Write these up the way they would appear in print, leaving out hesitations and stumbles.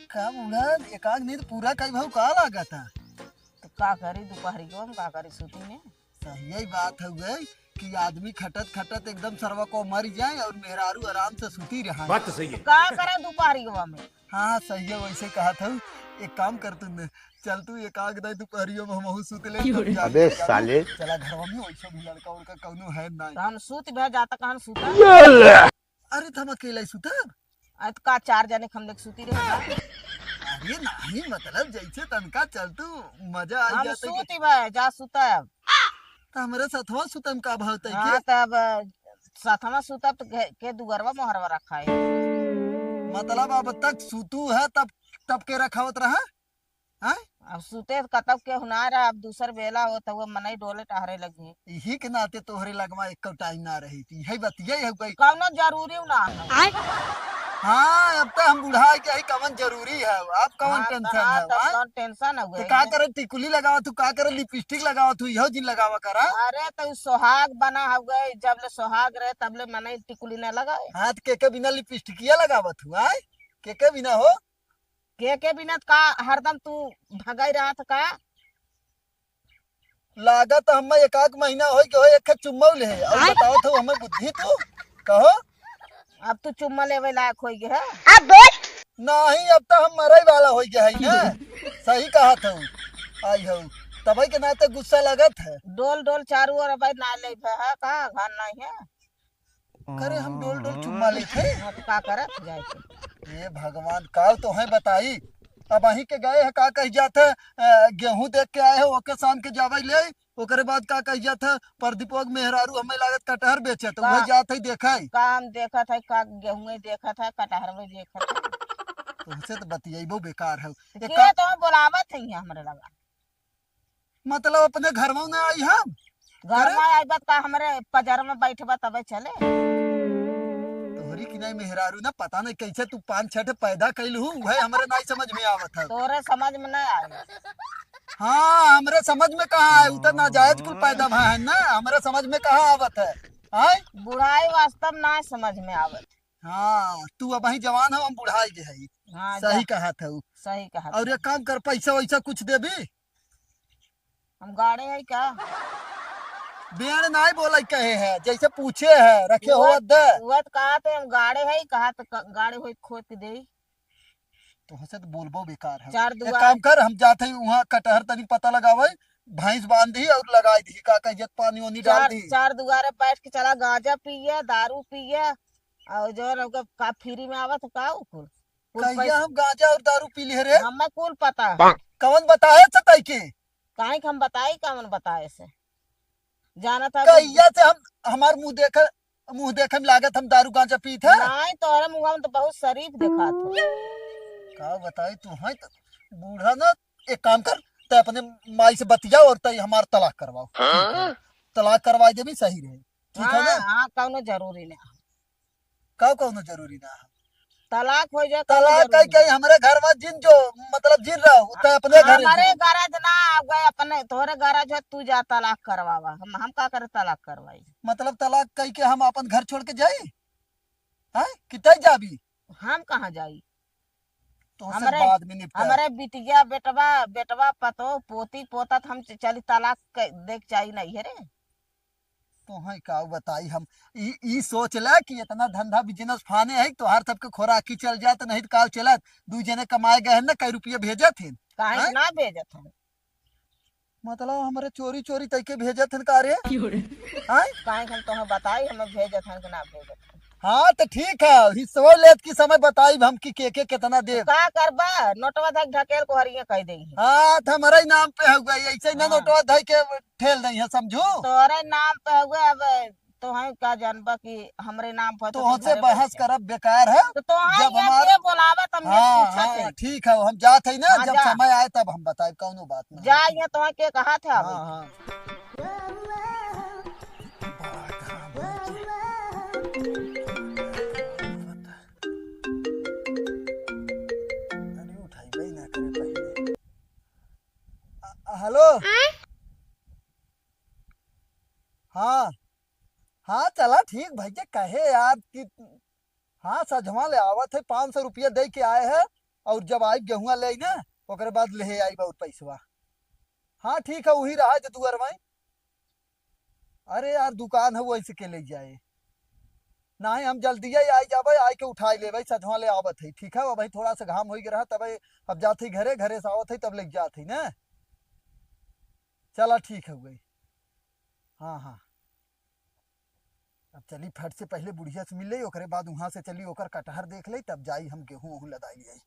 का मुड़ा एकाग नींद पूरा कई भाव का लागा था। तो का करी दोपहरी को हम का करी सूती में। सही यही बात है गई कि आदमी खटत खटत एकदम सरवा को मर जाए और मेहरारू आराम से सूती रहा। बात तो सही तो है। का करे दोपहरी को में। हाँ सही है वैसे कहा था। एक काम कर तू चल तू एकाग दे दोपहरियों में हम सूत ले। अबे साले चला घर में वैसे भी लड़का उड़का कौनो है ना। तो हम सूत भे जाता कहां सूता। अरे तुम अकेला ही सुतब। आज तो का 4 जने हम लोग सूती रहे। अरे नहीं मतलब जैसे तनका चल तू मजा आ हम जाता सूती भे जा सूता। तो हमारे साथवा सुतम का भाव तय हां तब साथमा सूता तो के दुगरवा मोहरवा रखा है। मतलब अब तक सुतू है तब तब के रखावत रहा हैं। अब सूते कतब के हुनार अब दूसर बेला हो तो वो मनई डोले टहरे लगी। यही के नाते तोहरे लगवा एक टाइम ना रही थी यही बतिया है गई। कौनो जरूरी ना है। हाँ अब तो हम बुढ़ा के ही कवन जरूरी है। आप कवन टेंशन है तब टेंशन हो तो गई। का करे टिकुली लगावा तू का करे लिपस्टिक लगावा तू यहो दिन लगावा करा। अरे तो सोहाग बना हो गए जब ले सोहाग रहे तब ले मनई टिकुली न लगाए। हाथ के बिना लिपस्टिकिया लगावा तू आए के बिना हो के बिना का हरदम तू भगाई रहा था का। लागत हम एक महीना हो के हो एक चुम्मा ले और बताओ तो हमें बुद्धि तू कहो। अब तू चुम्मा लेवे लायक हो गया है। नहीं अब तो हम मरे वाला हो गया है ना। सही कहा था आई हो तभी के नाते गुस्सा लगत है। डोल डोल चारू और भाई ना ले है का घर नहीं है। करे हम डोल डोल चुम्मा लेते हाँ, तो का करे जाए ये भगवान काल तो है बताई। अब अही के गए है का कह जाते गेहूं देख के आए हो ओके शाम के जावे ले ओकरे बाद का कह जाते प्रदीपोग मेहरारू हमें लागत कटहर बेचे तो वही जाते ही देखा है। काम देखा था का गेहूं देखा था कटहर में देखा था। तुमसे तो बतियाइबो बेकार है। के तो बुलावत है हमरे लगा। मतलब अपने घर में ना आई हम घर में आई बात का हमरे पजर में बैठबा तबे चले। तोहरी की नहीं मेहरारू ना पता नहीं कैसे तू 5-6 पैदा कैलू वह हमरे नहीं समझ में आवत है। तोरे समझ में नहीं आए। हाँ हमरे समझ में कहाँ है उतना नाजायज कुल पैदा भा है ना हमरे समझ में कहाँ आवत है। आय बुढ़ाई वास्तव ना समझ में आवत। हाँ तू अब ही जवान हो हम बुढ़ाई के है। हाँ सही कहा था सही कहा। और एक काम कर पैसा वैसा कुछ दे भी हम गाड़े है क्या बेड़ नहीं बोला कहे है जैसे पूछे है रखे हो वत कहा थे हम गाड़े है कहा तो गाड़े हो खोद के दे तो हसे तो बोलबो बेकार है। चार एक दुआ काम कर हम जाते ही वहाँ कटहर तनी पता लगावे भैंस बांध दी और लगाई दी का कहियत पानी वानी डाल दी। चार दुआरे बैठ के चला गांजा पिए दारू पिए और जो का फ्री में आवत का कुल कहिया हम गांजा और दारू पी ले रे हमें कुल पता कौन बताए सताई के काहे हम बताई कौन बताए से जाना था कहिया से हम हमार मुंह देखे में लागत हम दारू गांजा पी थे। नहीं तोरे मुंह में तो बहुत शरीफ दिखा था। का बताई तू है तो बूढ़ा ना एक काम कर ते अपने माई से बतिया और तय हमार तलाक करवाओ। तलाक करवा दे भी सही रहे ठीक है ना। हाँ कौनो जरूरी नहीं का कौनो जरूरी ना तलाक हो जाए तलाक कई कई हमारे घर में जिन जो मतलब जिन रहा तो अपने घर हमारे गरज ना गए अपने तोरे गरज है तू जा तलाक करवावा हम का करे तलाक करवाई। मतलब तलाक कई के हम अपन घर छोड़ के जाई हैं कितै जाबी हम कहाँ जाई तो बाद में निपटा हमारे बिटिया बेटवा बेटवा पतो पोती पोता हम चली तलाक देख चाहिए नहीं है रे। तो है का बताई हम ई सोच ले कि इतना धंधा बिजनेस फाने है तो हर सबके खोराकी चल जात नहीं तो काल चलत दू जने कमाए गए ना कई रुपये भेजे थे काहे ना भेजत है मतलब हमारे चोरी चोरी तय के भेजे थे का रे हैं काहे हम तो बताई हमें भेजत है कि ना भेजत है। हाँ तो ठीक है हिस्सा लेत की समय बताई हम कि के कितना दे का करबा नोटवा धक ढकेल को हरिये कह देही। हाँ तो हमारे नाम पे हो गई ऐसे ना नोटवा धई के ठेल नहीं है समझो तोरे नाम पे हुए अब तो है का जानबा कि हमरे नाम पर तो हमसे बहस करब बेकार है। तो जब हमारे बुलावे तब हाँ ठीक है हम जाते हैं ना हाँ, जब जा। समय आए तब हम बताए कौनो बात नहीं जा ये तो के कहा था हाँ हाँ हेलो हाँ हाँ चला ठीक भैया कहे यार कि हाँ सजवा ले आवत है, 500 रुपया दे के आए है। और जब आई गेहुआ ले ना ओकरे बाद ले आई बहुत पैसवा। हाँ ठीक है, वही रहा जो तू अरवाई। अरे यार दुकान है वैसे के ले जाए। नहीं हम जल्दी ही आई जाबे, आई के उठाई ले भाई, सजवा ले आवत है। ठीक है वो भाई, थोड़ा सा घाम हो गया तब अब जाते घरे, घरे से आवत है तब ले जात है ना। चला ठीक है गई। हाँ हाँ, अब चली फट से पहले बुढ़िया से मिल ले, ओकरे बाद वहां से चली ओकर कटहर देख ले, तब जाई हम गेहूं वहूं लदाई आई।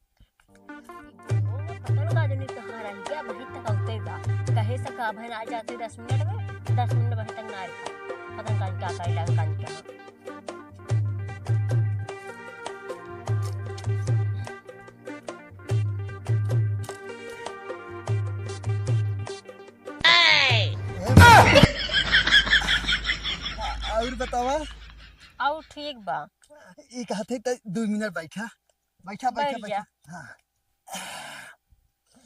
पता का जनी कहाँ रह गया, वहीं तक औते बा। कहे से का बहन आ जाते 10 मिनट में, 10 मिनट वहीं तक ना रहा। पता का क्या का इलाज का क्या। और बतावा। और ठीक बा। ये कहते तो 2 मिनट बैठा बैठा बैठा बैठ जा। बैठा। हाँ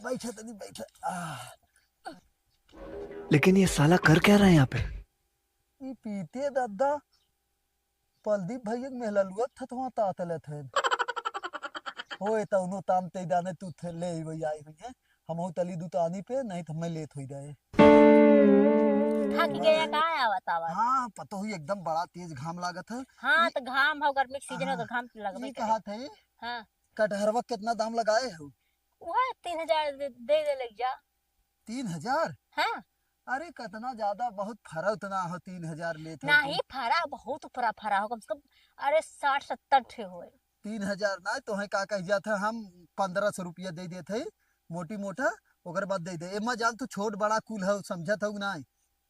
बैठा तो नहीं बैठा। लेकिन ये साला कर क्या रहा है यहाँ पे? ये पीते दादा पलदीप भैया मेला लुआ था तो वहाँ तातले थे। होए तो उन्हों ताम ते दाने तू थे ले वही आई हुई है। हम हो तली दुतानी पे, नहीं तो मैं लेट हो जाए। थक गया का आवत आवत। हाँ पता हुई एकदम बड़ा तेज घाम लागत है। हाँ तो घाम हो, गर्मी के सीजन हो तो हाँ, घाम लगबे ये करे। कहा थे हाँ कटहरवा कितना दाम लगाए हो? वह 3000 दे लग जा। 3000? हाँ अरे कितना ज्यादा, बहुत फरा उतना हो 3000 लेते हो नहीं फरा, बहुत फरा फरा हो, कम से कम अरे 60-70 ठे हुए। 3000 ना तो है का कह जाता, हम 1500 रुपया दे देते मोटी मोटा, ओकर बाद दे दे। एमा जान तू छोट बड़ा कुल है समझत हो ना।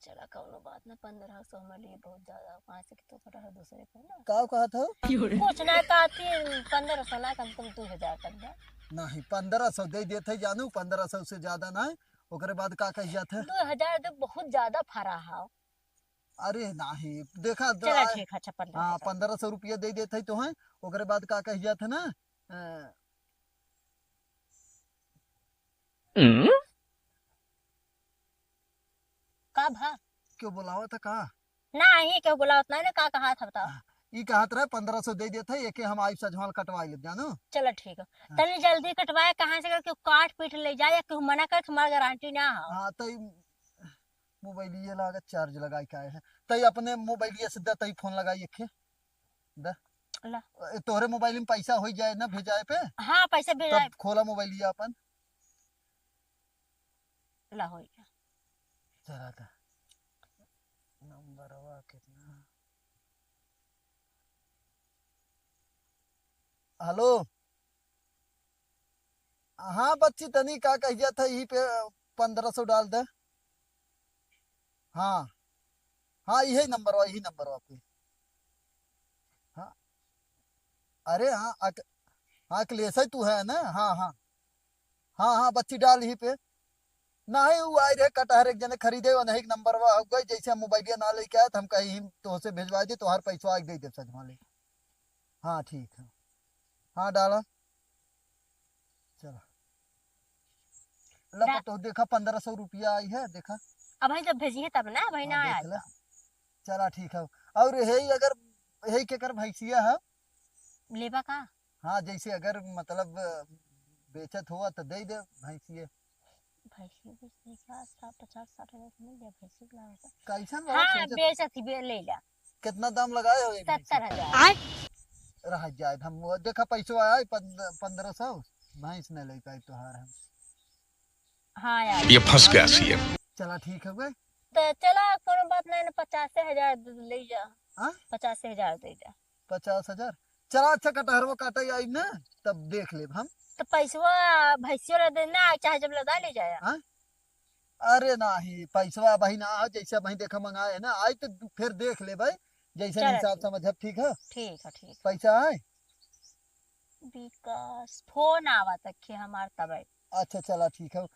चला कौनो बात ना, 1500 हमारे लिए बहुत ज्यादा। वहां से तो फटा है दूसरे पे ना। का कहा था? कुछ ना कहती 1500 ना, कम से कम 2000 कर दे। नहीं 1500 दे देते जानू, 1500 से ज्यादा ना। ओकरे बाद का कह जाते? 2000 तो बहुत ज्यादा फरा है। अरे नहीं देखा चला ठीक है, 56 हाँ 1500 रुपया दे देते तो है। ओकरे बाद का कह जाते ना का भा क्यों बुलावा था कहा? नहीं क्यों बोला उतना ना, का कहा था बताओ। ये कहत रहे 1500 दे देते, एक हम आई सजवाल कटवाई ले जानू। चलो ठीक है, तनी जल्दी कटवाए। कहाँ से करके काट पीट ले जाए, या क्यों मना कर, तुम्हारा गारंटी ना हो। हाँ तो मोबाइल ये लागत चार्ज लगाई का है, तई अपने मोबाइल से दे, तई फोन लगाई एक दे। ला तोहरे मोबाइल में पैसा हो जाए ना भेजाए पे, हाँ पैसे भेजा। तब खोला मोबाइल अपन। ला हो गया। चला था नंबरवा कितना। हेलो हाँ बच्ची तनी का कह जाता यही पे 1500 डाल दे। हाँ हाँ यही नंबरवा पे। हाँ अरे हाँ हाँ अखिलेश तू है ना? हाँ हाँ हाँ हाँ बच्ची डाल यही पे। नहीं वो आई रहे कटहर एक जने खरीदे वो नहीं नंबर वा हो गई, जैसे हम मोबाइल ना लेके आए तो हम कहीं तो से भेजवा दे, तो हर पैसा आज दे दे सजमा ले। हाँ ठीक है, हाँ डाला। चलो ला तो देखा 1500 रुपया आई है, देखा। अब भाई जब भेजी है तब ना, भाई ना हाँ आया देख ले। था। चला ठीक है। और यही अगर यही के कर भैंसिया है। लेबा का हाँ जैसे अगर मतलब बेचत हुआ तो दे दे भैंसिया। भैंसी बेचने का 50-60 मिल गया भैंसी का लागत। कैसन हाँ बेचत ही ले जा। कितना दाम लगाए हो? 70,000 रह जाए हम वो देखा पैसो आया 1500 भैंस न ले पाए तोहार हम। हाँ यार ये फंस गया सीएम। चला ठीक है गए। तो चला कोनो बात नहीं, 85,000 ले जा। हाँ 85,000 दे जा। 50,000। चला अच्छा कटहरवा काटे आई ना तब देख ले हम। तो पैसवा भैंसियों ला देना, चाहे जब लदा ले जाया। हाँ अरे नहीं पैसवा भाई ना आ, जैसे भाई देखा मंगाए ना आई तो फिर देख ले भाई, जैसे चला हिसाब ठीक। समझ। ठीक है ठीक है ठीक। पैसा आए। विकास फोन आवा तक के हमार तब। अच्छा चला ठीक है।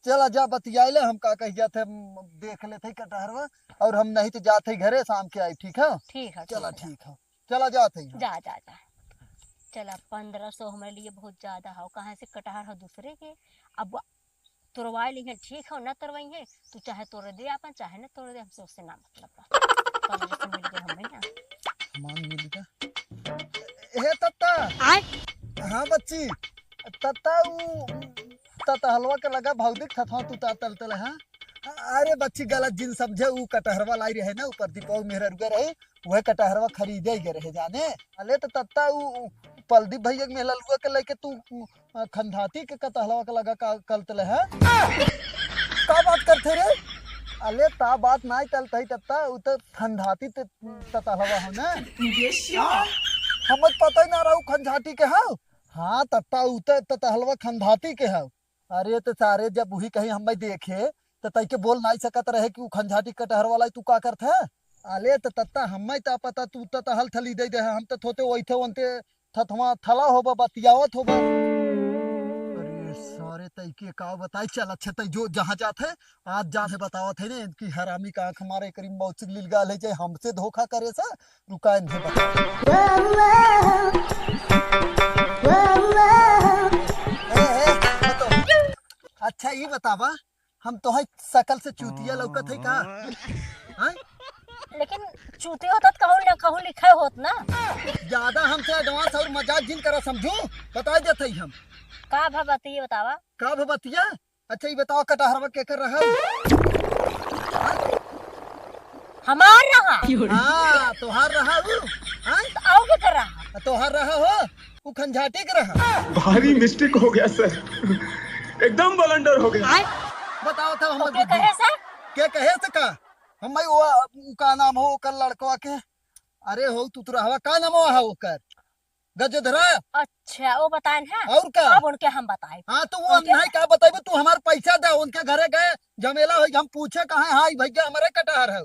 चला जा बतिया ले, हम का कह जाते हम देख लेते कटहरवा, और हम नहीं तो जाते घरे शाम के आई। ठीक है ठीक है चला ठीक है। ठीक है। चला जाते हैं। जा जा जा। चला 1500 हमारे लिए बहुत ज्यादा है। कहाँ से कटहर है दूसरे के। अब तोड़वा लेंगे ठीक है, ना तोड़वाएंगे तू चाहे तोड़ दे अपन, चाहे ना तोड़ दे, हमसे उससे ना मतलब। 1500 मिल गए हमें ना। मान मिल गया। हे तत्ता। आय हाँ बच्ची, तत्ता तता हलवा के लगा भौतिक थथवा तू ता तल तल है। अरे बच्ची गलत जिन समझे, ऊ कटहरवा लाई रहे ना, ऊपर दीपक मेहरा रुके रहे, वह कटहरवा खरीदे ही रहे जाने। अले तो तत्ता ऊ पलदीप भैया के मेहला लुआ के लेके तू खंधाती के कटहरवा के लगा कल तल है। का बात करते रे? अले ता बात नाई तलता ही तत्ता, ऊ तो खंधाती ततहलवा हो ना। हमत पता ही ना रहा खंधाती के हाउ। हाँ तत्ता ऊ तो ततहलवा खंधाती के हाउ। अरे तो सारे जब वही कहीं हम देखे तो तई के बोल नहीं सकत रहे कि ऊ खंझाटी कटहर वाला तू का करत है। अले तो तत्ता हमें ता पता तू तो हल थली दे हम तो थोते वही थे उनते थथवा थला होबा बतियावत होबा। अरे सारे तई के का बताई। चल अच्छा तई जो जहाँ जात है आज जात है बतावत है ने इनकी हरामी का आंख मारे करीम मौत लील गाल है जे हमसे धोखा करे सा रुका इन्हें बता। अच्छा ये बतावा हम तो है सकल से चूतिया लौकत है का? हैं? लेकिन चूती होता तो कहूँ लिखा होत ना। ज्यादा हमसे एडवांस और मजाक जिन करा समझू बता देते हम का भा बतिए बतावा। का भबतिया। अच्छा ये बताओ कटहरवा के कर रहा हमार रहा हाँ तोहार रहा वो। हैं? तो आओ क्या कर रहा? तोहार रहा हो वो खंझाटी के रहा। भारी मिस्टेक हो गया सर, एकदम बलंडर हो गया। आय बताओ था तो हम क्या कहे सर? क्या कहे से का हम वो का नाम हो कर लड़कवा के। अरे हो तू रहा का नाम हो कर गजधरा अच्छा वो बताएं है और का। अब उनके हम बताए। हाँ तो वो नहीं क्या बताइबे तू हमार पैसा दे उनके घरे गए झमेला हो हम पूछे कहाँ है हाई भैया हमारे कटहर है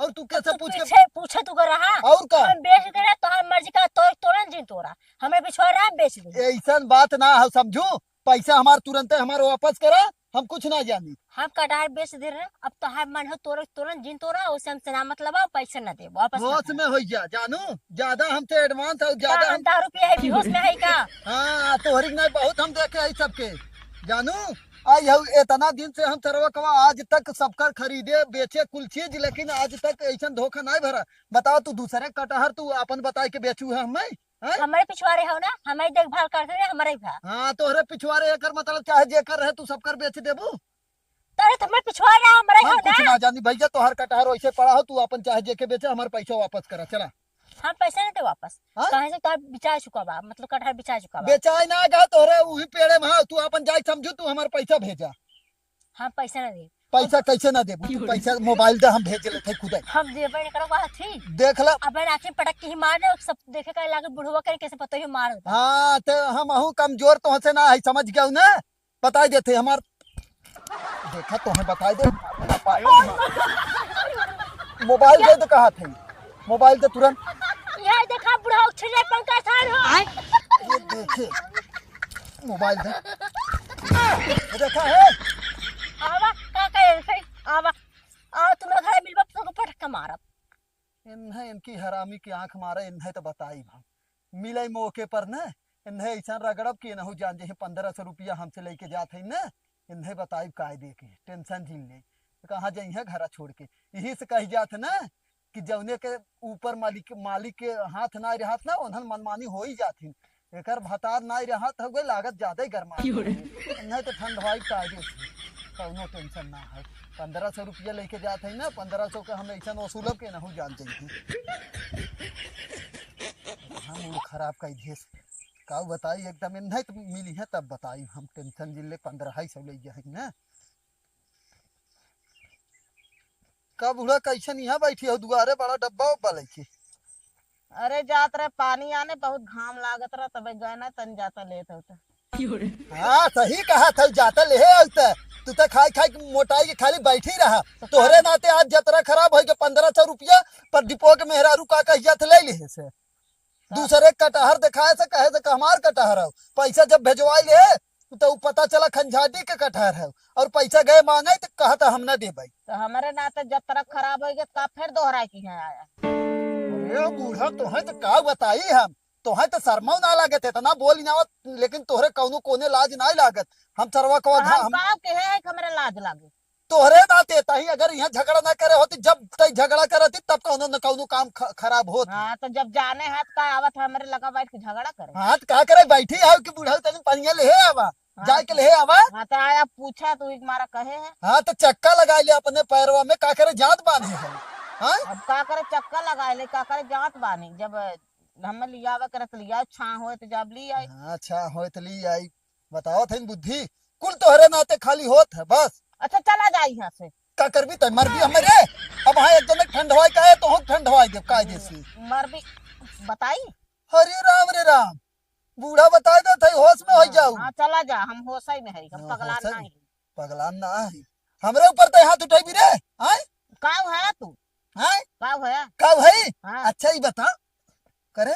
और तू कैसे पूछ के पीछे पूछे तू कर रहा और का। हम बेच दे रहे तो हम मर्जी का तोड़न जिन तोड़ा हमें पिछवा रहा बेच दे। ऐसा बात ना हो समझू पैसा हमार तुरंत हमारे वापस करा हम कुछ ना जानी। हम कटहर बेच दे रहे अब तो हम मन हो तोड़न जिन तोड़ा उससे हमसे ना मतलब पैसा ना दे वापस ना होश में हो जा जानू ज्यादा हमसे एडवांस और ज्यादा हम 10 रुपया है बेहोश में है का। हाँ तोहरी नहीं बहुत हम देखे है सबके जानू। आई हूँ इतना दिन से हम सरवकवा आज तक सबकर खरीदे बेचे कुल चीज लेकिन आज तक ऐसा धोखा नहीं भरा। बताओ तू दूसरे कटहर तू अपन बताए के बेचू है हमें। हमारे पिछवाड़े हो ना हमारी देखभाल करते रहे हमारे भा। हाँ तोहरे पिछवाड़े एकर मतलब चाहे जेकर रहे तू सबकर बेच देबू। अरे तुम्हारे पिछवाड़ा हमारे हो हम कुछ ना ना जानी भैया तोहर कटहर वैसे पड़ा हो तू अपन चाहे जेके बेचे हमारे पैसा वापस करा चला। हम पैसा नहीं दे वापस। हाँ? कहाँ से तो बिचा चुका बा मतलब कटहर बिचा चुका बा। बेचाई ना गा तोहरे वही पेड़े में तू अपन जाए समझू तू हमारे पैसा भेजा। हम पैसा नहीं दे। पैसा कैसे ना देबू तू पैसा मोबाइल दे हम भेज लेते खुद हम देवे नहीं करो बात थी। देख ला। अब आखिर पटक के ही मार दे सब देखे का लागे बुढ़वा करे कैसे पता ही मार दे। हाँ तो हम अहू कमजोर तो से ना है समझ गया ना बता देते हमार देखा तो हमें बता दे मोबाइल दे तो कहा थे मोबाइल दे तुरंत। यह देखा बुढ़ा उछले पंखा सार हो। ये देखे मोबाइल दे देखा है। आवा का करे आवा आ तुम्हें घर मिलबा तो पटक के मारब। इन्हें इनकी हरामी की आंख मारे इन्हें तो बताई हम मिले मौके पर न इन्हें ऐसा रगड़ब कि नहु जान जे 1500 रुपया हमसे लेके जाते हैं न इन्हें बताई कायदे के टेंशन झील ले कहाँ जाइए घर छोड़ के यही से कही जात न कि जौने के ऊपर मालिक के हाथ ना रहत ना उन्हन मनमानी हो ही जाती एकर भतार ना रहत हो गए लागत ज्यादा ही गरमा इन्हें तो ठंडवाई कायदे से कौनो टेंशन ना है। 1500 रुपया लेके जाते हैं ना 1500 के हम ऐसा वसूलब के नहु जान जाइए हम मूड खराब कर दिए का बताई एकदम नहीं तो मिली है तब बताई हम टेंशन जिले 1500 ले जाए ना। का बूढ़ा कैसन यहाँ बैठी हो दुआरे बड़ा डब्बा उब्बा लेके। अरे जात रहे पानी आने बहुत घाम लागत रहा तब गए ना तन जाता लेत होता। हाँ सही कहा था जाता ले होता तू तो खाई खाई मोटाई के खाली बैठी रहा तोहरे नाते आज जतरा खराब हो गया 1500 रुपया पर डिपो के मेहरारू का कहिया ले ली से दूसरे कटहर दिखाए से कहे से हमार कटहर है पैसा जब भेजवाई ले तो पता चला खंझाटी के कटहर है और पैसा गए मांगे तो कहा था हम ना दे भाई। तो हमारे नाते जब तरफ खराब हो गया तब फिर दोहरा की है आया। अरे बूढ़ा तोहे तो का बताई हम तोहे तो शर्मा ना लागत है इतना बोल ना लेकिन तोहरे कौनो कोने लाज ना लागत हम सरवा को हम का के है कि हमारे लाज लागे। तोहरे ना देता ही अगर यहाँ झगड़ा ना करे होती जब तय झगड़ा करती तब कौनो न कौनो काम खराब होत। हाँ तो जब जाने हाथ का आवत है हमारे लगा बैठ के झगड़ा करे। हाथ का करे बैठी है कि बूढ़ा तनी पनिया ले आवा जाए के ले आवा। हाँ तो आया पूछा तो एक मारा कहे है। हाँ तो चक्का लगा लिया अपने पैरवा में का करे जात बांधे है। हाँ अब का करे चक्का लगा ले का करे जात बानी जब हमें लिया करत लिया छा हो तो जब ली आई। अच्छा हो तो ली आई बताओ थे बुद्धि कुल तोहरे नाते खाली होत है बस। अच्छा चला जाए यहाँ से। का करबी तय मर भी हमें रे अब हाँ एक जन ठंड हवाई का है तो हम ठंड हवाई दे कायदे से। मर भी बताई। हरे राम रे राम बूढ़ा बताए दो थे होश में हो जाऊ। हाँ चला जा हम होशई में है हम हाँ, पगला होशई नहीं। पगलान ना है हमरे ऊपर तो हाथ उठाई भी रे। हैं काव है तू हैं काव है। का भाई हाँ अच्छा ही बता करे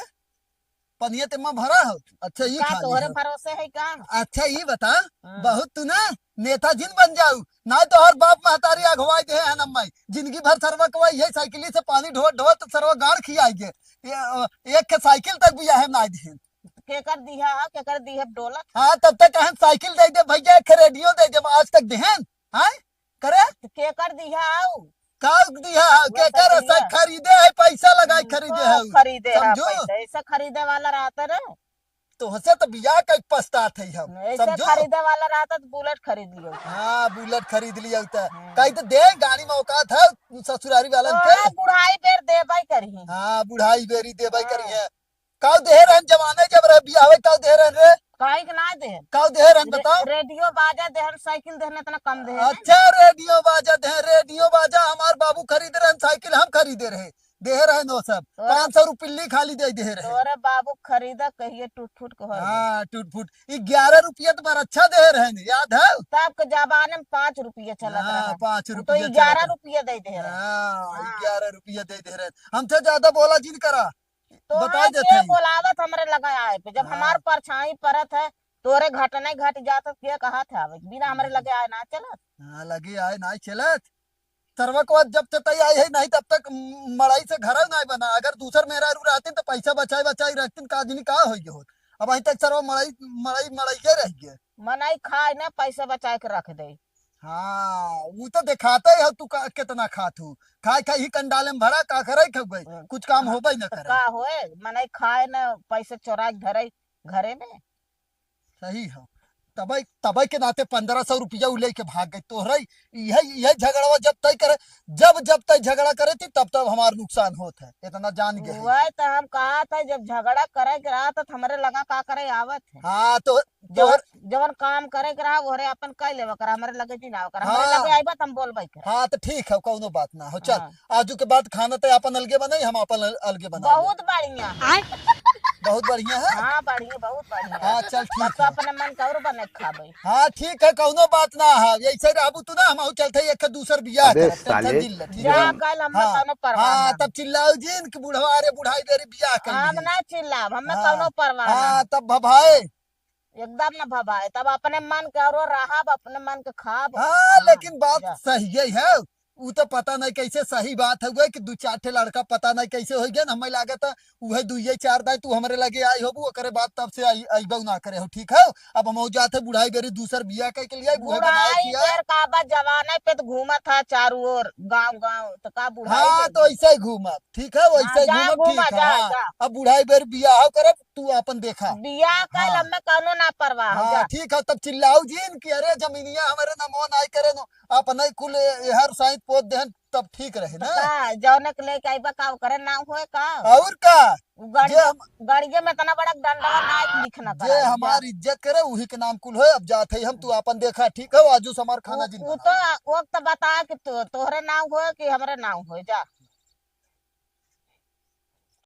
पनिया ते में भरा हो। अच्छा ये का खा तोहरे ली भरोसे है का। अच्छा ये बता हाँ। बहुत तू ना नेता जिन बन जाऊ ना तो हर बाप महतारी अगवाई दे है नम्माई जिंदगी भर सरवा कवाई है साइकिल से पानी ढो ढो तो सरवा गाड़ खियाई एक के साइकिल तक भी है ना दे के कर दिया है के कर दी है डोलत। हाँ तब तक हम साइकिल दे दे भैया एक रेडियो दे दे आज तक देहन। हाँ करे तो के कर दिया आओ का दिया के वो तो कर दिया। खरीदे है पैसा लगाई खरीदे है खरीदे है समझो? पैसा ऐसा खरीदे वाला रहता रे। तो हसे तो बियाह का पछतात है हम ऐसे समझो। खरीदे वाला रहता तो बुलेट खरीद लियो। हाँ बुलेट खरीद लिया होता हाँ। कहीं तो दे गाड़ी में औकात है ससुरारी वालन के। तो बुढ़ाई बेर देबाई करही। हाँ बुढ़ाई बेरी देबाई हाँ। करी है काउ दे रहन जमाने जब रह बियाह होए काउ दे रहन रे काहे के ना दे। काउ दे रहन बताओ। रेडियो बाजा देहन साइकिल देहन इतना कम दे। अच्छा रेडियो बाजा दे रेडियो बाजा हमार बाबू खरीद रहन साइकिल हम खरीदे रहे दे रहन वो सब और- 500 रुपये खाली दे रहे। तोरे बाबू खरीदा कहिए टूट फूट के हो। हाँ टूट फूट 11 रुपया तो बार अच्छा दे रहन याद है। तब के जमाने में 5 रुपये चलत हाँ रहा। 5 तो रुपया 11 रुपये दे दे रहे। हाँ हाँ। 11 रुपया दे रहे हमसे ज्यादा बोला जिन करा तो बता हाँ देते के हैं। बोलावत हमरे लगा आए पे जब हाँ। हमार परछाई परत है तोरे घटना घट जात के कहा था बिना हमरे लगे आए ना चलत। हाँ लगे आए नहीं चलत सरवा को जब तक आई है नहीं तब तक मड़ाई से घर नहीं बना अगर दूसर मेहरारू रहते तो पैसा बचाई बचाई रखते का दिन का हो गया अब अभी तक सरवा मड़ाई मड़ाई मड़ाई रह गया। मनाई खाए ना पैसा बचा के रख दे। हाँ वो तो दिखाते है तू कितना खातू खाए खाई ही कंडाले में भरा का करे गई कुछ काम हो न तो करे। का होए मनाई खाए ना पैसे चोरा के धरे घरे में। सही है तबई तबई के नाते 1500 रुपया उ लेके भाग गई तोहरा यही झगड़वा जब तक झगड़ा करे थी तब तब हमार नुकसान होत है इतना जान गए। वही तो हम कहा था जब झगड़ा करे के रहा तो हमरे लगा का करे आवत है। हाँ तो जवन जवन काम करे के रहा वोरे अपन कह लेवा कर हमरे लगे जी ना कर हमरे हाँ। लगे आइबा त हम बोलबई कर। हाँ तो ठीक है कोनो बात ना हो चल हाँ। आजू के बाद खाना तो अपन अलगे बनाई हम अपन अलगे बना बहुत बढ़िया। बहुत बढ़िया है। हाँ बढ़िया बहुत बढ़िया। हाँ चल ठीक तो है। अपने मन का और बने खाबे। हाँ ठीक है कोनो बात ना है ऐसे रहबू तू ना हम चलते एक दूसर बियाह अबे करब, टेंशन साले। दिल ले, ठीक जा है। कल हम हाँ, कौनो परवाह हाँ ना। तब चिल्लाओ जिन कि बुढ़वा रे बुढ़ाई देरी बियाह हम कर ना चिल्लाब हमें हाँ। कौनो परवाह ना। हाँ तब भभाए। एकदम ना भबाए तब अपने मन के और रहब अपने मन के खाब। हाँ लेकिन बात जा। सही है वो तो पता नहीं कैसे सही बात है कि 2-4 ठे लड़का पता नहीं कैसे हो गया हमें लागत वह 2-4 दाई तू हमरे लगे आई हो करे बात तब से अइबो ना करे हो ठीक है। अब हम जाते बुढ़ाई बेरी दूसर बियाह के लिए बुढ़ाई देर काबा जवाने पे तो घूमा था चारों ओर गांव गांव तो का बुढ़ाई हाँ दे- तो ऐसे ही घूमब ठीक है वैसे ही जा घूमब घूमा ठीक है। जा हाँ, जा। अब बुढ़ाई बेर बियाह करब तू अपन देखा। बियाह कल हाँ। हमें कौनो ना परवाह हाँ जा। ठीक है तब चिल्लाऊ जिन कि अरे जमीनिया हमारे ना मोन आई करे नो अपन कुल हर साइड पोत देहन तब ठीक रहे ना। का जौने के लेके आइबा का करे ना होए का और का गाड़ी जे हम- गाड़िए में इतना बड़ा डंडा ना लिखना जे हमारी इज्जत करे वही के नाम कुल हो अब जाते ही हम तू अपन देखा ठीक है आजू समार खाना जिन वो तो वक्त बता कि तोहरे नाम हो कि हमरे नाम हो जा।